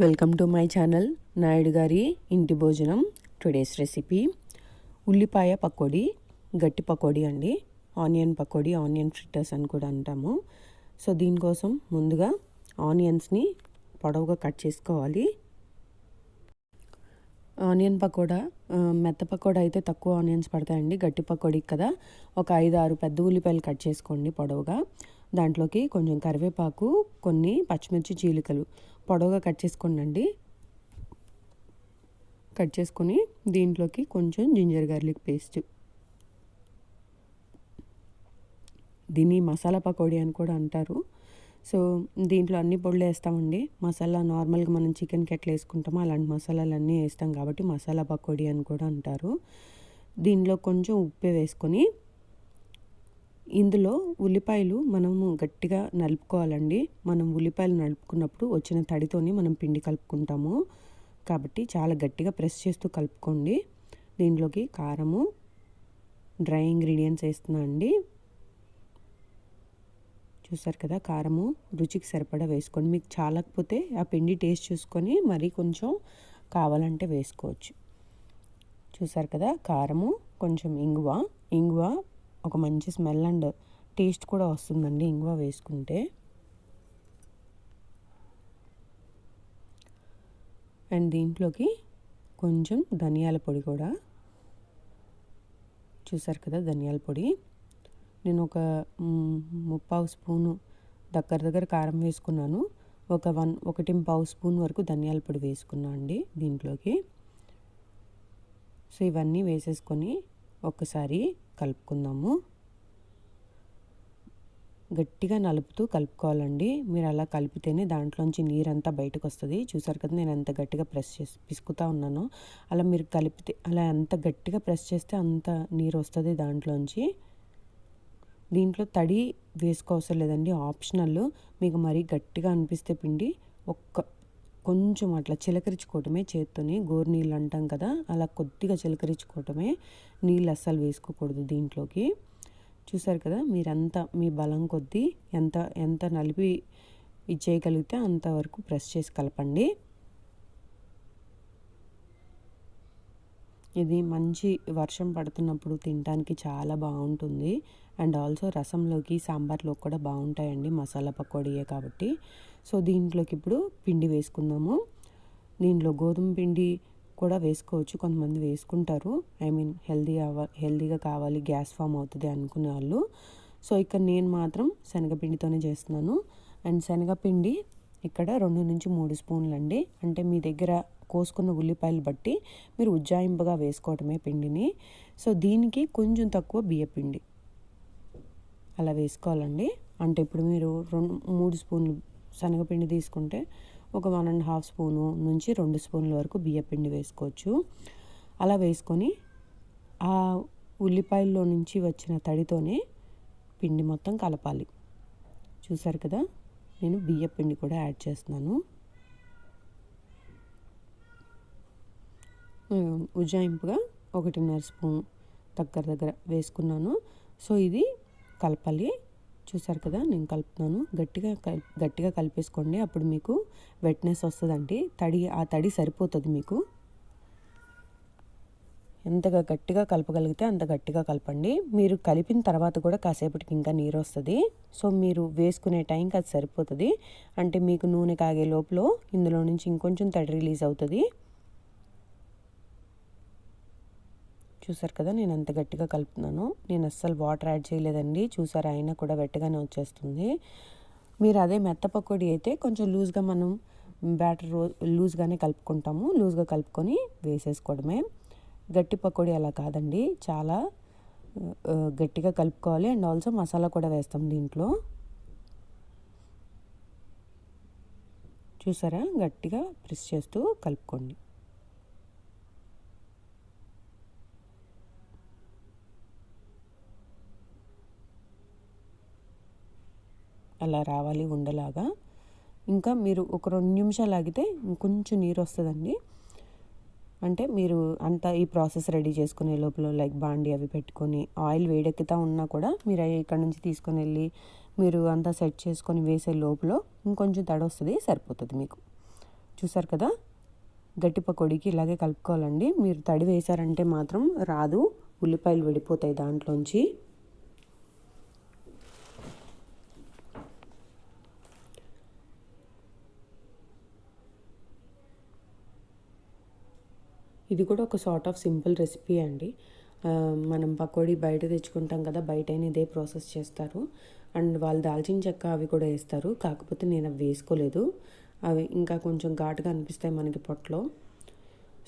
Welcome to my channel Naidu గారి ఇంటి భోజనం. టుడేస్ రెసిపీ ఉల్లిపాయ పకోడీ, గట్టి పకోడీ అండి. ఆనియన్ పకోడీ, ఆనియన్ ఫ్రిట్టర్స్ అని కూడా అంటాము. సో దీనికోసం ముందుగా ఆనియన్స్ని పొడవుగా కట్ చేసుకోవాలి. ఆనియన్ పకోడా, మెత్త పకోడా అయితే తక్కువ ఆనియన్స్ పడతాయండి. గట్టి పకోడీ కదా, ఒక 5-6 పెద్ద ఉల్లిపాయలు కట్ చేసుకోండి పొడవుగా. దాంట్లోకి కొంచెం కరివేపాకు, కొన్ని పచ్చిమిర్చి చీలికలు పొడవుగా కట్ చేసుకోండి. కట్ చేసుకొని దీంట్లోకి కొంచెం జింజర్ గార్లిక్ పేస్ట్. దీన్ని మసాలా పకోడీ అని కూడా అంటారు. సో దీంట్లో అన్ని పొడులు వేస్తామండి. మసాలా నార్మల్గా మనం చికెన్కి ఎట్లా వేసుకుంటామో అలాంటి మసాలాలన్నీ వేస్తాం కాబట్టి మసాలా పకోడీ అని కూడా అంటారు. దీనిలో కొంచెం ఉప్పు వేసుకొని ఇందులో ఉల్లిపాయలు మనము గట్టిగా నలుపుకోవాలండి. మనం ఉల్లిపాయలు నలుపుకున్నప్పుడు వచ్చిన తడితోని మనం పిండి కలుపుకుంటాము కాబట్టి చాలా గట్టిగా ప్రెస్ చేస్తూ కలుపుకోండి. దీంట్లోకి కారము, డ్రై ఇంగ్రీడియంట్స్ వేస్తున్నా అండి. చూసారు కదా, కారము రుచికి సరిపడా వేసుకోండి. మీకు చాలకపోతే ఆ పిండి టేస్ట్ చూసుకొని మరీ కొంచెం కావాలంటే వేసుకోవచ్చు. చూసారు కదా, కారము, కొంచెం ఇంగువ ఒక మంచి స్మెల్ అండ్ టేస్ట్ కూడా వస్తుందండి ఇంగువ వేసుకుంటే. అండ్ దీంట్లోకి కొంచెం ధనియాల పొడి కూడా. చూసారు కదా, ధనియాల పొడి నేను ఒక 3/4 స్పూను దగ్గర కారం వేసుకున్నాను. 1.5 స్పూన్ వరకు ధనియాల పొడి వేసుకున్నా అండి దీంట్లోకి. సో ఇవన్నీ వేసేసుకొని ఒకసారి కలుపుకుందాము. గట్టిగా నలుపుతూ కలుపుకోవాలండి. మీరు అలా కలిపితేనే దాంట్లోంచి నీరంతా బయటకు వస్తుంది. చూసారు కదా, నేను ఎంత గట్టిగా ప్రెస్ చేసి పిసుకుతా ఉన్నానో. అలా మీరు కలిపితే, అలా ఎంత గట్టిగా ప్రెస్ చేస్తే అంత నీరు వస్తుంది దాంట్లోంచి. దీంట్లో తడి వేసుకోవసరం లేదండి, ఆప్షనల్. మీకు మరీ గట్టిగా అనిపిస్తే పిండి కొంచెం అట్లా చిలకరించుకోవటమే చేత్తోని. గోరు నీళ్ళు అంటాం కదా, అలా కొద్దిగా చిలకరించుకోవటమే. నీళ్ళు అస్సలు వేసుకోకూడదు దీంట్లోకి. చూసారు కదా, మీరంతా మీ బలం కొద్దీ ఎంత నలిపి ఇచ్చేయగలిగితే అంతవరకు ప్రెస్ చేసి కలపండి. ఇది మంచి వర్షం పడుతున్నప్పుడు తినడానికి చాలా బాగుంటుంది. అండ్ ఆల్సో రసంలోకి, సాంబార్లోకి కూడా బాగుంటాయండి, మసాలా పకోడీయే కాబట్టి. సో దీంట్లోకి ఇప్పుడు పిండి వేసుకుందాము. దీంట్లో గోధుమ పిండి కూడా వేసుకోవచ్చు, కొంతమంది వేసుకుంటారు. హెల్దీగా కావాలి, గ్యాస్ ఫామ్ అవుతుంది అనుకునే వాళ్ళు. సో ఇక్కడ నేను మాత్రం శనగపిండితోనే చేస్తున్నాను. అండ్ శనగపిండి ఇక్కడ 2-3 స్పూన్లు అండి. అంటే మీ దగ్గర కోసుకున్న ఉల్లిపాయలు బట్టి మీరు ఉజ్జాయింపుగా వేసుకోవటమే పిండిని. సో దీనికి కొంచెం తక్కువ బియ్యపిండి అలా వేసుకోవాలండి. అంటే ఇప్పుడు మీరు 3 స్పూన్లు శనగపిండి తీసుకుంటే ఒక 1.5 స్పూను నుంచి 2 స్పూన్ల వరకు బియ్యపిండి వేసుకోవచ్చు. అలా వేసుకొని ఆ ఉల్లిపాయల్లో నుంచి వచ్చిన తడితోనే పిండి మొత్తం కలపాలి. చూసారు కదా, నేను బియ్యపిండి కూడా యాడ్ చేస్తున్నాను. ఉజ్జాయింపుగా 1.5 స్పూన్ దగ్గర వేసుకున్నాను. సో ఇది కలపాలి. చూసారు కదా, నేను కలుపుతున్నాను. గట్టిగా కలిపేసుకోండి, అప్పుడు మీకు వెట్నెస్ వస్తుందండి. ఆ తడి సరిపోతుంది మీకు. ఎంతగా గట్టిగా కలపగలిగితే అంత గట్టిగా కలపండి. మీరు కలిపిన తర్వాత కూడా కాసేపటికి ఇంకా నీరు వస్తుంది. సో మీరు వేసుకునే టైంకి అది సరిపోతుంది. అంటే మీకు నూనె కాగే లోపల ఇందులో నుంచి ఇంకొంచెం తడి రిలీజ్ అవుతుంది. చూసారు కదా, నేను ఎంత గట్టిగా కలుపుతున్నాను. నేను అస్సలు వాటర్ యాడ్ చేయలేదండి. చూసారా, అయినా కూడా వెట్టగానే వచ్చేస్తుంది. మీరు అదే మెత్త పకోడీ అయితే కొంచెం లూజ్గా, మనం బ్యాటర్ లూజ్గానే కలుపుకుంటాము. లూజ్గా కలుపుకొని వేసేసుకోవడమే. గట్టి పకోడీ అలా కాదండి, చాలా గట్టిగా కలుపుకోవాలి. అండ్ ఆల్సో మసాలా కూడా వేస్తాం దీంట్లో. చూసారా, గట్టిగా ప్రెస్ చేస్తూ కలుపుకోండి. అలా రావాలి ఉండలాగా. ఇంకా మీరు ఒక 2 నిమిషాలు ఆగితే ఇంకొంచెం నీరు వస్తుందండి. అంటే మీరు అంతా ఈ ప్రాసెస్ రెడీ చేసుకునే లోపల లైక్ బాండి అవి పెట్టుకొని ఆయిల్ వేడెక్కుతూ ఉన్నా కూడా మీరు ఇక్కడ నుంచి తీసుకొని వెళ్ళి మీరు అంతా సెట్ చేసుకొని వేసే లోపల ఇంకొంచెం తడి వస్తుంది, సరిపోతుంది మీకు. చూసారు కదా, గట్టి పకోడీకి ఇలాగే కలుపుకోవాలండి. మీరు తడి వేశారంటే మాత్రం రాదు, ఉల్లిపాయలు విడిపోతాయి దాంట్లోంచి. ఇది కూడా ఒక సార్ట్ ఆఫ్ సింపుల్ రెసిపీ అండి. మనం పకోడీ బయట తెచ్చుకుంటాం కదా, బయటైనా ఇదే ప్రాసెస్ చేస్తారు. అండ్ వాళ్ళు దాల్చిన చెక్క అవి కూడా వేస్తారు, కాకపోతే నేను అవి వేసుకోలేదు. అవి ఇంకా కొంచెం ఘాటుగా అనిపిస్తాయి మనకి పొట్టలో.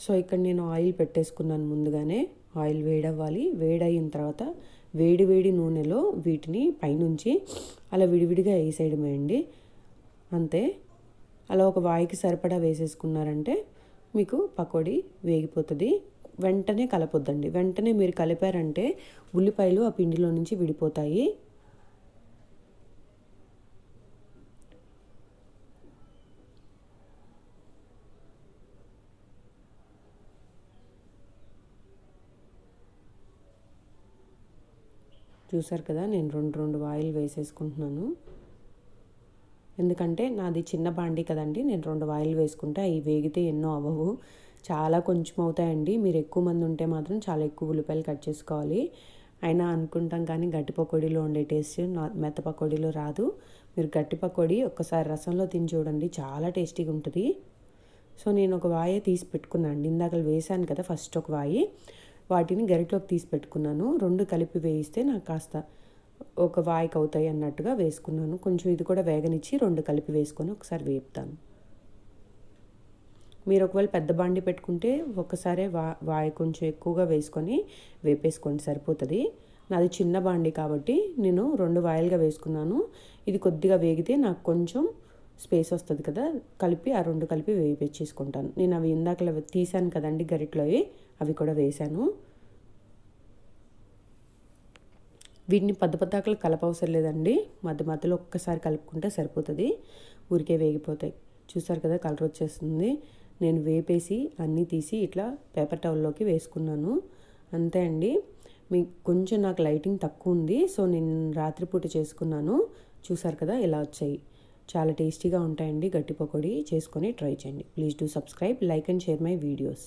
సో ఇక్కడ నేను ఆయిల్ పెట్టేసుకున్నాను ముందుగానే. ఆయిల్ వేడవ్వాలి. వేడయిన తర్వాత వేడి వేడి నూనెలో వీటిని పైనుంచి అలా విడివిడిగా వేసేయడమే అండి, అంతే. అలా ఒక వాయికి సరిపడా వేసేసుకున్నారంటే మీకు పకోడీ వేగిపోతుంది. వెంటనే కలపొద్దండి. వెంటనే మీరు కలిపారంటే ఉల్లిపాయలు ఆ పిండిలో నుంచి విడిపోతాయి. చూసారు కదా, నేను రెండు వాయిల్ వేసేసుకుంటున్నాను. ఎందుకంటే నాది చిన్న బాండీ కదండి, నేను 2 వాయిల్ వేసుకుంటే అవి వేగితే ఎన్నో అవ్వవు, చాలా కొంచెం అవుతాయండి. మీరు ఎక్కువ మంది ఉంటే మాత్రం చాలా ఎక్కువ ఉల్లిపాయలు కట్ చేసుకోవాలి. అయినా అనుకుంటాం కానీ గట్టి పకోడీలో ఉండే టేస్ట్ మెత్త పకోడీలో రాదు. మీరు గట్టి పకోడీ ఒక్కసారి రసంలో తిని చూడండి, చాలా టేస్టీగా ఉంటుంది. సో నేను ఒక వాయి తీసి పెట్టుకున్నాను. ఇందాక వేసాను కదా ఫస్ట్ ఒక వాయి, వాటిని గరిటలోకి తీసి పెట్టుకున్నాను. 2 కలిపి వేయిస్తే నాకు కాస్త ఒక వాయికి అవుతాయి అన్నట్టుగా వేసుకున్నాను. కొంచెం ఇది కూడా వేగనిచ్చి 2 కలిపి వేసుకొని ఒకసారి వేపుతాను. మీరు ఒకవేళ పెద్ద బాండి పెట్టుకుంటే ఒకసారి వాయి కొంచెం ఎక్కువగా వేసుకొని వేపేసుకోండి, సరిపోతుంది. నాది చిన్న బాండి కాబట్టి నేను 2 వాయిలుగా వేసుకున్నాను. ఇది కొద్దిగా వేగితే నాకు కొంచెం స్పేస్ వస్తుంది కదా, కలిపి ఆ 2 కలిపి వేయించేసుకుంటాను. నేను అవి ఇందాకలా తీసాను కదండి గరిటలోవి, అవి కూడా వేసాను. వీటిని పద్దపద్దాకలు కలపవసరం లేదండి, మధ్య మధ్యలో ఒక్కసారి కలుపుకుంటే సరిపోతుంది, ఊరికే వేగిపోతాయి. చూసారు కదా, కలర్ వచ్చేస్తుంది. నేను వేపేసి అన్నీ తీసి ఇట్లా పేపర్ టవల్లోకి వేసుకున్నాను, అంతే అండి. మీకు కొంచెం నాకు లైటింగ్ తక్కువ ఉంది, సో నేను రాత్రిపూట చేసుకున్నాను. చూసారు కదా ఇలా వచ్చాయి. చాలా టేస్టీగా ఉంటాయండి. గట్టి పకోడీ చేసుకొని ట్రై చేయండి. Please do subscribe, like and share my videos.